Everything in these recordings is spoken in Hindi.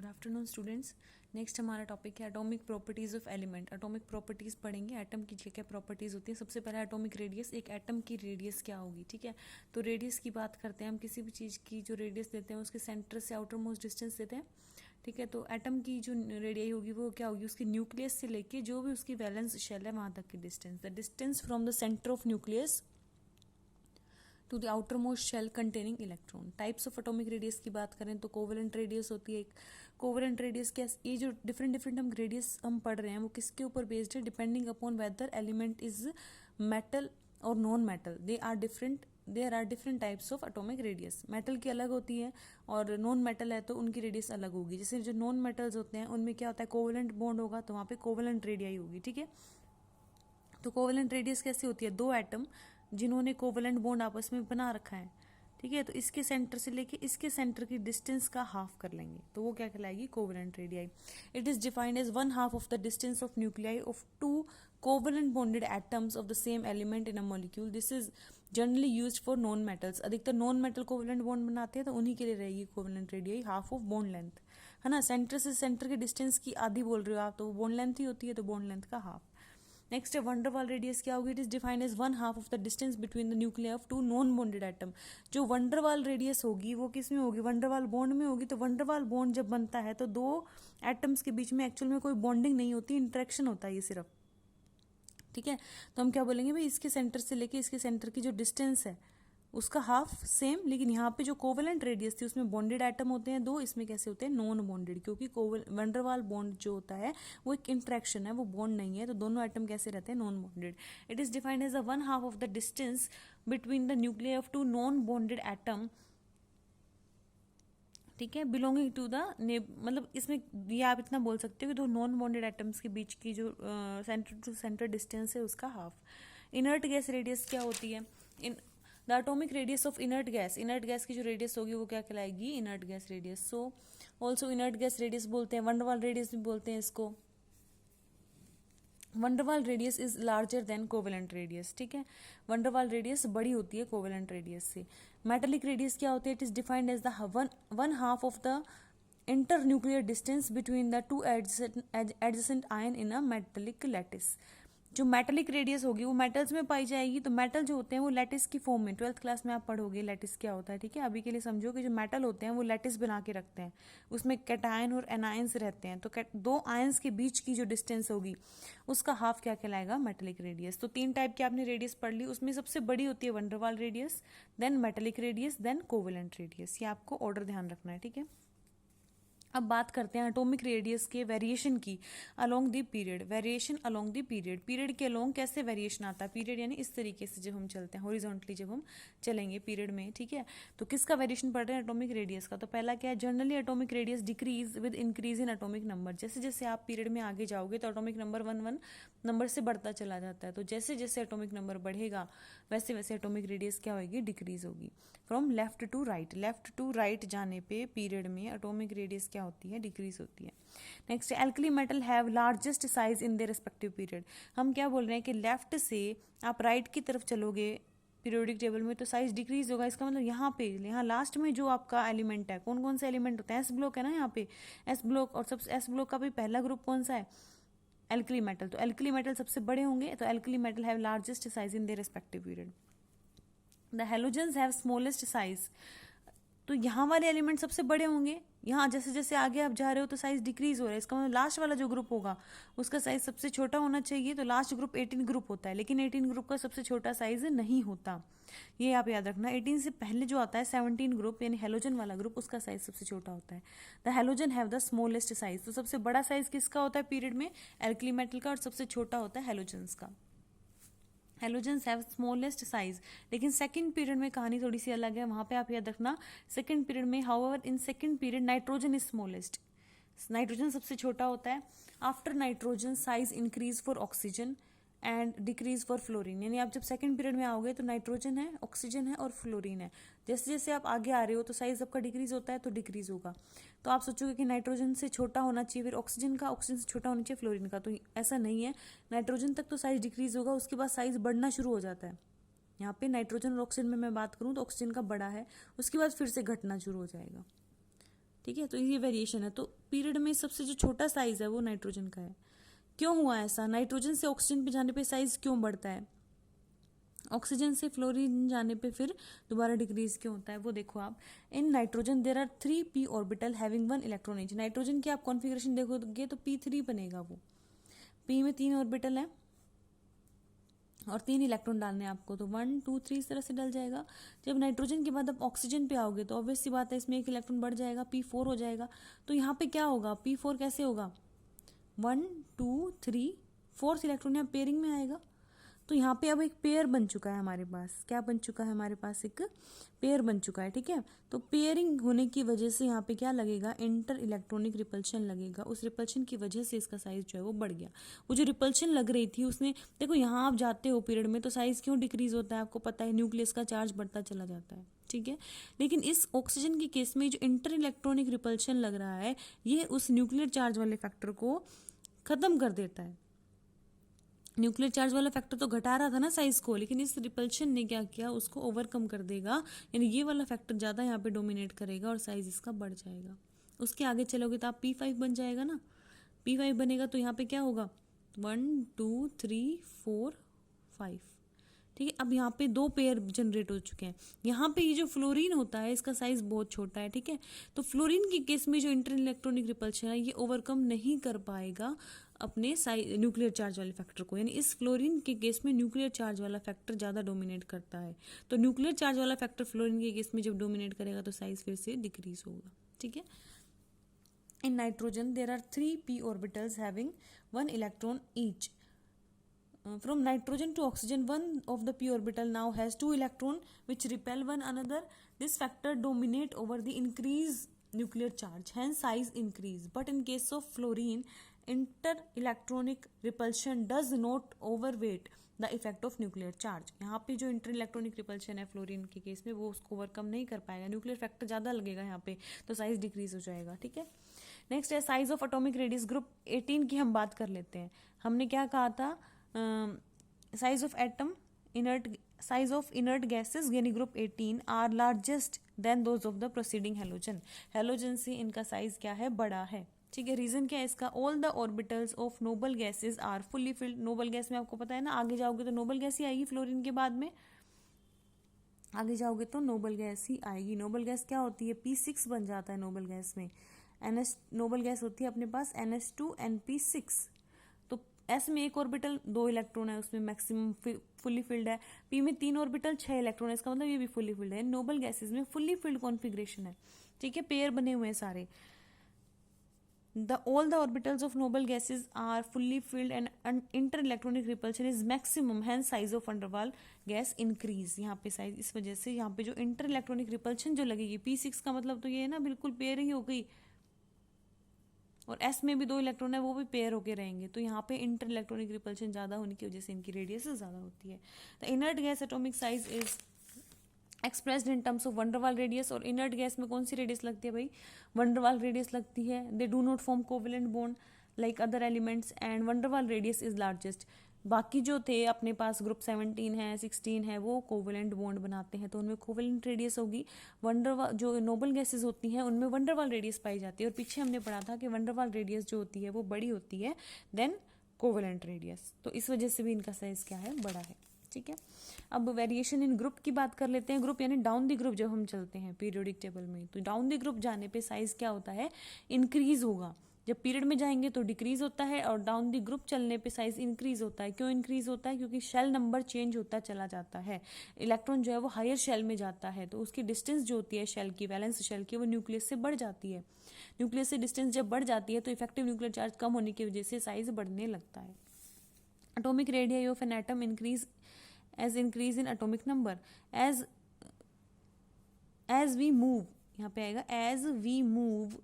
Afternoon students. नेक्स्ट हमारा टॉपिक है atomic properties of element. Atomic properties पढ़ेंगे, एटम की क्या क्या प्रॉपर्टीज़ होती है। सबसे पहला एटॉमिक रेडियस, एक एटम की रेडियस क्या होगी, ठीक है। तो रेडियस की बात करते हैं हम, किसी भी चीज़ की जो रेडियस देते हैं उसके सेंटर से आउटर मोस्ट डिस्टेंस देते हैं, ठीक है। तो एटम की जो रेडियस होगी वो क्या होगी, उसकी न्यूक्लियस से लेके जो भी उसकी वैलेंस शेल है वहाँ तक की distance, the distance from the centre of nucleus to the outermost shell containing electron. Types of atomic radius की बात करें तो कोवेलेंट रेडियस होती है एक। कोवेलेंट रेडियस क्या, ये जो डिफरेंट हम रेडियस हम पढ़ रहे हैं वो किसके ऊपर बेस्ड है, depending upon whether element is metal और non metal. There are different types of atomic radius. Metal की अलग होती है और नॉन मेटल है तो उनकी रेडियस अलग होगी। जैसे जो नॉन मेटल्स होते हैं उनमें क्या होता है, कोवेलेंट बॉन्ड होगा तो वहाँ पे कोवेलेंट रेडियाई होगी, ठीक है। तो कोवेलेंट रेडियस कैसे होती है, दो एटम जिन्होंने कोवेलेंट बॉन्ड आपस में बना रखा है, ठीक है। तो इसके सेंटर से लेके इसके सेंटर की डिस्टेंस का हाफ कर लेंगे तो वो क्या कहलाएगी, covalent radii. It is defined as 1/2 of the distance of nuclei of two covalent bonded atoms of the same element in a molecule. This is generally used for non metals. अधिकतर नॉन मेटल कोवेलेंट बॉन्ड बनाते हैं तो उन्हीं के लिए रहेगी covalent radii half of bond length, है ना। सेंटर से सेंटर के डिस्टेंस की आधी बोल रहे हो आप, तो बॉन्ड लेंथ ही होती है तो बॉन्ड लेंथ का हाफ। नेक्स्ट है वंडरवाल रेडियस क्या होगी, it is defined as 1/2 of the distance between the nuclear of two non bonded atom. जो वंडरवाल रेडियस होगी वो किस में होगी, वंडरवाल बॉन्ड में होगी। तो वंडरवाल बॉन्ड जब बनता है तो दो एटम्स के बीच में एक्चुअल में कोई बॉन्डिंग नहीं होती, इंटरेक्शन होता है ये सिर्फ, ठीक है। तो हम क्या बोलेंगे भाई, इसके सेंटर से लेके इसके सेंटर की जो डिस्टेंस है उसका हाफ सेम, लेकिन यहाँ पे जो कोवेलेंट रेडियस थी उसमें बॉन्डेड एटम होते हैं दो, इसमें कैसे होते हैं, नॉन बॉन्डेड। क्योंकि वंडरवाल बॉन्ड जो होता है वो एक इंट्रैक्शन है, वो बॉन्ड नहीं है, तो दोनों एटम कैसे रहते हैं, non bonded. It is defined as a 1/2 of the distance between the nuclear of two non bonded atom, ठीक है, बिलोंगिंग टू द मतलब इसमें ये आप इतना बोल सकते हो कि दो नॉन बॉन्डेड एटम्स के बीच की जो सेंटर टू सेंटर डिस्टेंस है उसका हाफ। इनर्ट गैस रेडियस क्या होती है, in the atomic radius of inert gas की जो रेडियस होगी वो क्या कहलाएगी, inert gas radius. So also inert gas radius बोलते हैं, वंडरवाल रेडियस भी बोलते हैं इसको। Van der Waals radius is larger than covalent radius, ठीक है। वंडरवाल रेडियस बड़ी होती है कोवेलेंट रेडियस से। मेटेलिक रेडियस क्या होती है, it is defined as the 1/2 of the inter nuclear distance between the two adjacent ion in a metallic lattice. जो मेटेलिक रेडियस होगी वो मेटल्स में पाई जाएगी। तो मेटल जो होते हैं वो लैटिस की फॉर्म में, 12th क्लास में आप पढ़ोगे लैटिस क्या होता है, ठीक है। अभी के लिए समझो कि जो मेटल होते हैं वो लैटिस बना के रखते हैं, उसमें कैटायन और एनायंस रहते हैं। तो दो आयंस के बीच की जो डिस्टेंस होगी उसका हाफ क्या कहलाएगा, मेटेलिक रेडियस। तो 3 टाइप की आपने रेडियस पढ़ ली, उसमें सबसे बड़ी होती है van der Waals radius, then metallic radius, then covalent radius. ये आपको ऑर्डर ध्यान रखना है, ठीक है। अब बात करते हैं एटॉमिक रेडियस के वेरिएशन की along the period. Variation along the period, period के अलोंग कैसे वेरिएशन आता है, पीरियड यानी इस तरीके से जब हम चलते हैं हॉरिजॉन्टली जब हम चलेंगे पीरियड में, ठीक है। तो किसका वेरिएशन पढ़ रहे हैं, एटॉमिक रेडियस का। तो पहला क्या है, generally atomic radius decrease with increase in atomic number. जैसे जैसे आप पीरियड में आगे जाओगे तो एटॉमिक नंबर 1 नंबर से बढ़ता चला जाता है। तो जैसे जैसे एटॉमिक नंबर बढ़ेगा वैसे वैसे एटॉमिक रेडियस क्या होगी, डिक्रीज होगी। फ्रॉम लेफ्ट टू राइट जाने पे पीरियड में एटॉमिक रेडियस क्या होती है, डिक्रीज होती है। Next, alkali metal have largest size in their respective period. हम क्या बोल रहे हैं कि लेफ्ट से आप राइट की तरफ चलोगे पीरियोडिक टेबल में तो साइज डिक्रीज होगा। इसका मतलब यहाँ लास्ट में जो आपका एलिमेंट है, कौन कौन सा एलिमेंट होता है, एस ब्लॉक है ना यहाँ पे, एस ब्लॉक। और सबसे एस ब्लॉक का भी पहला ग्रुप कौन सा है, एल्कली मेटल। तो एल्कली मेटल सबसे बड़े होंगे, तो alkali metal have largest size in their respective period. The halogens have smallest size. तो यहाँ वाले एलिमेंट सबसे बड़े होंगे, यहाँ जैसे जैसे आगे आप जा रहे हो तो साइज डिक्रीज हो रहा है। इसका मतलब लास्ट वाला जो ग्रुप होगा उसका साइज सबसे छोटा होना चाहिए। तो लास्ट ग्रुप 18 ग्रुप होता है, लेकिन 18 ग्रुप का सबसे छोटा साइज नहीं होता, ये आप याद रखना। 18 से पहले जो आता है 17 ग्रुप यानी हेलोजन वाला ग्रुप, उसका साइज सबसे छोटा होता है। The halogen have the smallest size. तो सबसे बड़ा साइज किसका होता है पीरियड में, एल्कली मेटल का, और सबसे छोटा होता है हेलोजेंस का। Halogens have smallest size. लेकिन सेकंड पीरियड में कहानी थोड़ी सी अलग है, वहां पे आप याद रखना सेकंड पीरियड में, however in second period nitrogen is smallest. Nitrogen सबसे छोटा होता है। After nitrogen size increase for oxygen and decrease for fluorine. यानी आप जब सेकंड पीरियड में आओगे तो नाइट्रोजन है, ऑक्सीजन है और फ्लोरीन है। जैसे जैसे आप आगे आ रहे हो तो साइज आपका डिक्रीज होता है तो डिक्रीज होगा। तो आप सोचोगे कि नाइट्रोजन से छोटा होना चाहिए, फिर ऑक्सीजन का, ऑक्सीजन से छोटा होना चाहिए फ्लोरीन का, तो ऐसा नहीं है। नाइट्रोजन तक तो साइज डिक्रीज होगा, उसके बाद साइज बढ़ना शुरू हो जाता है। यहाँ पे नाइट्रोजन और ऑक्सीजन में मैं बात करूँ तो ऑक्सीजन का बड़ा है, उसके बाद फिर से घटना शुरू हो जाएगा, ठीक है, तो ये वेरिएशन है। तो पीरियड में सबसे जो छोटा साइज है वो नाइट्रोजन का है। क्यों हुआ ऐसा? नाइट्रोजन से ऑक्सीजन पे जाने पे साइज क्यों बढ़ता है, ऑक्सीजन से फ्लोरीन जाने पे फिर दोबारा डिक्रीज क्यों होता है, वो देखो आप। In nitrogen there are 3 p orbital having 1 electron each. Nitrogen की आप कॉन्फ़िगरेशन देखोगे तो p3 बनेगा, वो p में 3 ऑर्बिटल है और 3 इलेक्ट्रॉन डालने हैं आपको, तो 1 2 3 इस तरह से डल जाएगा। जब नाइट्रोजन के बाद आप ऑक्सीजन पे आओगे तो ऑब्वियस सी बात है इसमें एक इलेक्ट्रॉन बढ़ जाएगा, p4 हो जाएगा। तो यहाँ पे क्या होगा, p4 कैसे होगा, 1 2 3 4th इलेक्ट्रॉन यहाँ पेयरिंग में आएगा। तो यहाँ पे अब एक पेयर बन चुका है हमारे पास, क्या बन चुका है हमारे पास, एक पेयर बन चुका है, ठीक है। तो पेयरिंग होने की वजह से यहाँ पे क्या लगेगा, इंटर इलेक्ट्रॉनिक रिपल्शन लगेगा। उस रिपल्शन की वजह से इसका साइज जो है वो बढ़ गया। वो जो रिपल्शन लग रही थी उसने, देखो यहाँ आप जाते हो पीरियड में तो साइज क्यों डिक्रीज होता है, आपको पता है, न्यूक्लियस का चार्ज बढ़ता चला जाता है, ठीक है। लेकिन इस ऑक्सीजन के केस में जो इंटर इलेक्ट्रॉनिक रिपल्शन लग रहा है ये उस न्यूक्लियर चार्ज वाले फैक्टर को खत्म कर देता है। न्यूक्लियर चार्ज वाला फैक्टर तो घटा रहा था ना साइज को, लेकिन इस रिपल्शन ने क्या किया, उसको ओवरकम कर देगा, यानी ये वाला फैक्टर ज़्यादा यहाँ पे डोमिनेट करेगा और साइज इसका बढ़ जाएगा। उसके आगे चलोगे तो आप p5 बन जाएगा ना, p5 बनेगा तो यहाँ पे क्या होगा, 1 2 3 4 5, ठीक है। अब यहाँ पे 2 पेयर जनरेट हो चुके हैं। यहाँ पे ये जो फ्लोरीन होता है इसका साइज बहुत छोटा है, ठीक है। तो फ्लोरीन के केस में जो इंटर इलेक्ट्रॉनिक रिपल्शन है ये ओवरकम नहीं कर पाएगा अपने न्यूक्लियर चार्ज वाले फैक्टर को, यानी इस फ्लोरीन के केस में न्यूक्लियर चार्ज वाला फैक्टर ज़्यादा डोमिनेट करता है। तो न्यूक्लियर चार्ज वाला फैक्टर फ्लोरीन के केस में जब डोमिनेट करेगा तो साइज फिर से डिक्रीज होगा, ठीक है। In nitrogen there are 3 p orbitals having 1 electron each. From nitrogen to oxygen, one of the p orbital now has 2 electron which repel one another. This factor dominate over the increase nuclear charge, hence size increase. But in case of fluorine, inter-electronic repulsion does not overweight the effect of nuclear charge. यहाँ पे जो इंटर इलेक्ट्रॉनिक रिपल्शन है फ्लोरीन के केस में वो उसको ओवरकम नहीं कर पाएगा, न्यूक्लियर फैक्टर ज़्यादा लगेगा यहाँ पे, तो साइज डिक्रीज हो जाएगा, ठीक है। नेक्स्ट है size of atomic radius. Group 18 की हम बात कर लेते हैं। हमने क्या कहा था, size of atom, inert size of inert gases यानी group 18 are largest than those of the proceeding halogen. Halogen से इनका साइज क्या है, बड़ा है, ठीक है। रीजन क्या है इसका, all the orbitals of noble gases are fully filled. Noble gas में आपको पता है ना, आगे जाओगे तो नोबल गैस ही आएगी, फ्लोरीन के बाद में आगे जाओगे तो नोबल गैस ही आएगी। नोबल गैस क्या होती है, p6 बन जाता है नोबल गैस में। नोबल गैस होती है अपने पास NH2 NP6। तो S में 1 ऑर्बिटल 2 इलेक्ट्रॉन है, उसमें मैक्सिमम फुल्ली फिल्ड है। P में 3 ऑर्बिटल 6 इलेक्ट्रॉन है, इसका मतलब ये भी फुल्ली फिल्ड है। नोबल गैसेस में फुल्ली फिल्ड कॉन्फ़िगरेशन है, ठीक है, पेयर बने हुए हैं सारे। All the orbitals of noble gases are fully filled and inter-electronic repulsion is maximum, hence size of van der Waal gas increase। यहाँ पे साइज इस वजह से यहाँ पे जो इंटर इलेक्ट्रॉनिक रिपल्शन जो लगेगी, p6 का मतलब तो ये है ना बिल्कुल पेयर ही हो गई, और S में भी 2 इलेक्ट्रॉन है वो भी पेयर होके रहेंगे, तो यहाँ पे इंटर इलेक्ट्रॉनिक रिपल्शन ज़्यादा होने की वजह से इनकी रेडियस ज़्यादा होती है। The inert gas atomic size is expressed in terms of van der Waal radius. और इनर्ट गैस में कौन सी रेडियस लगती है भाई, van der Waal रेडियस लगती है। They do not form covalent bond like other elements and van der Waal radius is largest. बाकी जो थे अपने पास ग्रुप 17 है 16 है वो कोवेलेंट बॉन्ड बनाते हैं, तो उनमें कोवेलेंट रेडियस होगी। van der Waal जो नोबल गैसेज होती हैं उनमें van der Waal रेडियस पाई जाती है, और पीछे हमने पढ़ा था कि van der Waal रेडियस जो होती है वो बड़ी होती है देन कोवेलेंट रेडियस, तो इस वजह से भी इनका साइज क्या है, बड़ा है, ठीक है। अब वेरिएशन इन ग्रुप की बात कर लेते हैं। ग्रुप यानी डाउन द ग्रुप जब हम चलते हैं पीरियोडिक टेबल में, तो डाउन द ग्रुप जाने पे साइज क्या होता है, इंक्रीज होगा। जब पीरियड में जाएंगे तो डिक्रीज होता है, और डाउन द ग्रुप चलने पे साइज इंक्रीज होता है। क्यों इंक्रीज होता है, क्योंकि शेल नंबर चेंज होता चला जाता है। इलेक्ट्रॉन जो है वो हायर शेल में जाता है, तो उसकी डिस्टेंस जो होती है शेल की, वैलेंस शेल की, वो न्यूक्लियस से बढ़ जाती है। न्यूक्लियस से डिस्टेंस जब बढ़ जाती है तो इफेक्टिव न्यूक्लियर चार्ज कम होने की वजह से साइज बढ़ने लगता है। Atomic radius of an atom increase as increase in atomic number as we move, यहाँ पे आएगा as we move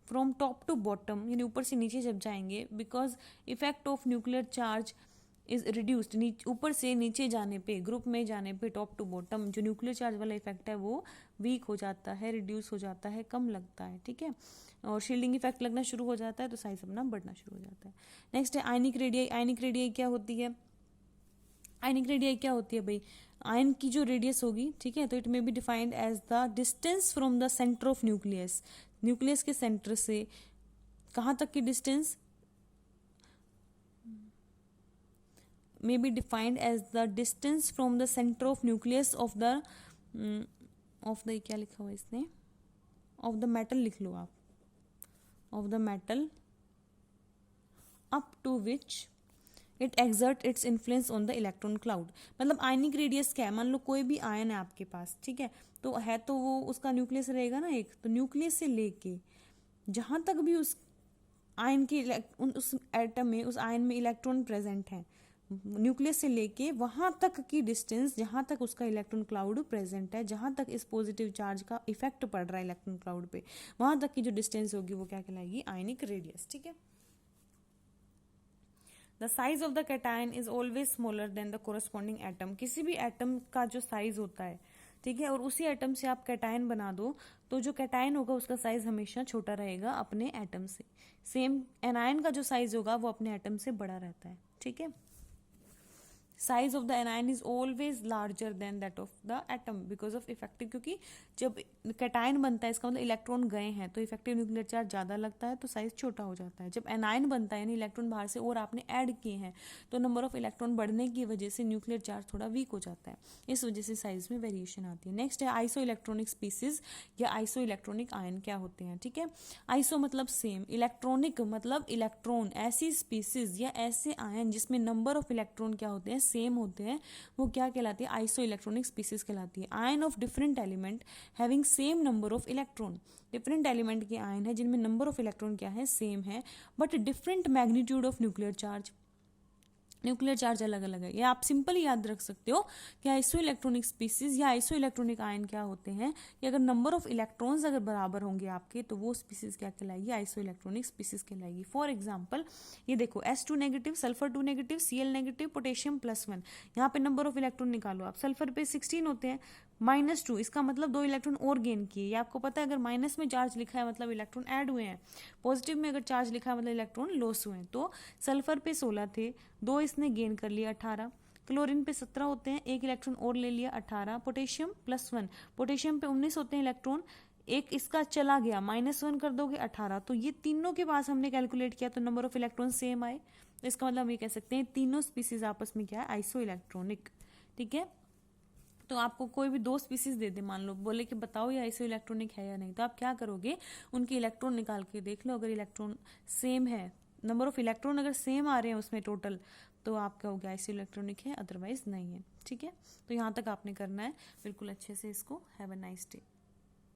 from top to bottom, यानी ऊपर से नीचे जब जाएंगे, because effect of nuclear charge is reduced, ऊपर से नीचे जाने पे, ग्रुप में जाने पे टॉप टू बॉटम जो न्यूक्लियर चार्ज वाला इफेक्ट है वो वीक हो जाता है, रिड्यूस हो जाता है, कम लगता है, ठीक है, और शील्डिंग इफेक्ट लगना शुरू हो जाता है, तो साइज अपना बढ़ना शुरू हो जाता है। नेक्स्ट है आयनिक रेडियाई। आयनिक रेडियाई क्या होती है, आयनिक रेडियाई क्या होती है भाई, आयन की जो रेडियस होगी, ठीक है, तो it may be defined as the distance from the centre of nucleus, nucleus के सेंटर से कहाँ तक की distance may be defined as the distance from the center of nucleus of the क्या लिखा हुआ इसने of the metal लिख लो आप of the metal up to which it exert its influence on the electron cloud। मतलब आयनिक रेडियस क्या है, मान लो कोई भी आयन है आपके पास, ठीक है, तो है तो वो उसका न्यूक्लियस रहेगा ना एक, तो न्यूक्लियस से लेके जहाँ तक भी उस आयन के उस एटम में उस आयन में इलेक्ट्रॉन प्रेजेंट है, न्यूक्लियस से लेके वहां तक की डिस्टेंस जहां तक उसका इलेक्ट्रॉन क्लाउड प्रेजेंट है, जहां तक इस पॉजिटिव चार्ज का इफेक्ट पड़ रहा है इलेक्ट्रॉन क्लाउड पे, वहां तक की जो डिस्टेंस होगी वो क्या कहलाएगी, आयनिक रेडियस। ठीक है, the size of the cation is always smaller than the corresponding atom. किसी भी एटम का जो साइज होता है, ठीक है, और उसी एटम से आप कैटायन बना दो तो जो कैटायन होगा उसका साइज हमेशा छोटा रहेगा अपने एटम से। सेम एनायन का जो साइज होगा वो अपने एटम से बड़ा रहता है। ठीक है, size of the anion is always larger than that of the atom because of effective, क्योंकि जब कैटायन बनता है इसका मतलब इलेक्ट्रॉन गए हैं तो इफेक्टिव न्यूक्लियर चार्ज ज़्यादा लगता है तो साइज छोटा हो जाता है। जब एनायन बनता है यानी इलेक्ट्रॉन बाहर से और आपने ऐड किए हैं तो नंबर ऑफ इलेक्ट्रॉन बढ़ने की वजह से न्यूक्लियर चार्ज थोड़ा वीक हो जाता है, इस वजह से साइज में वेरिएशन आती है। नेक्स्ट है आइसो इलेक्ट्रॉनिक स्पीसीज या आइसो इलेक्ट्रॉनिक आयन क्या होते हैं। ठीक है, आइसो मतलब सेम, इलेक्ट्रॉनिक मतलब इलेक्ट्रॉन, ऐसी स्पीसीज या ऐसे आयन जिसमें नंबर ऑफ इलेक्ट्रॉन क्या होते हैं, सेम होते हैं, वो क्या कहलाती है, आइसो इलेक्ट्रॉनिक स्पीसीज कहलाती है। Ion of different element having same number of electron, different element के आयन है जिनमें नंबर ऑफ इलेक्ट्रॉन क्या है, सेम है, but different magnitude of nuclear charge, nuclear charge अलग अलग है। ये आप सिंपल याद रख सकते हो कि आइसो इलेक्ट्रॉनिक स्पीसीज या आइसो इलेक्ट्रॉनिक आयन क्या होते हैं कि अगर नंबर ऑफ इलेक्ट्रॉन्स अगर बराबर होंगे आपके तो वो स्पीसीज क्या कहलाएगी, आइसो इलेक्ट्रॉनिक स्पीसीज कहलाएगी। फॉर एग्जांपल ये देखो S2 negative, sulphur 2 negative, Cl negative, potassium +1, यहाँ पे नंबर ऑफ इलेक्ट्रॉन निकालो आप, सल्फर पे 16 होते हैं, -2, इसका मतलब 2 इलेक्ट्रॉन और गेन किए। ये आपको पता है अगर माइनस में चार्ज लिखा है मतलब इलेक्ट्रॉन ऐड हुए हैं, पॉजिटिव में अगर चार्ज लिखा है मतलब इलेक्ट्रॉन लॉस हुए हैं। तो सल्फर पे 16 थे, 2 इसने गेन कर लिया 18, क्लोरीन पे 17 होते हैं, 1 इलेक्ट्रॉन और ले लिया 18, पोटेशियम +1, पोटेशियम पे 19 होते हैं इलेक्ट्रॉन, एक इसका चला गया, -1 कर दोगे 18, तो ये तीनों के पास हमने कैलकुलेट किया तो नंबर ऑफ इलेक्ट्रॉन सेम आए, तो इसका मतलब हम ये कह सकते हैं तीनों स्पीसीज आपस में क्या है, आइसो इलेक्ट्रॉनिक। ठीक है, तो आपको कोई भी 2 स्पीसीज दे दे, मान लो बोले कि बताओ ये आइसो इलेक्ट्रॉनिक है या नहीं, तो आप क्या करोगे, उनके इलेक्ट्रॉन निकाल के देख लो, अगर इलेक्ट्रॉन सेम है, नंबर ऑफ इलेक्ट्रॉन अगर सेम आ रहे हैं उसमें टोटल, तो आप कहोगे आइसो इलेक्ट्रॉनिक है, अदरवाइज नहीं है। ठीक है, तो यहाँ तक आपने करना है बिल्कुल अच्छे से इसको। Have a nice day.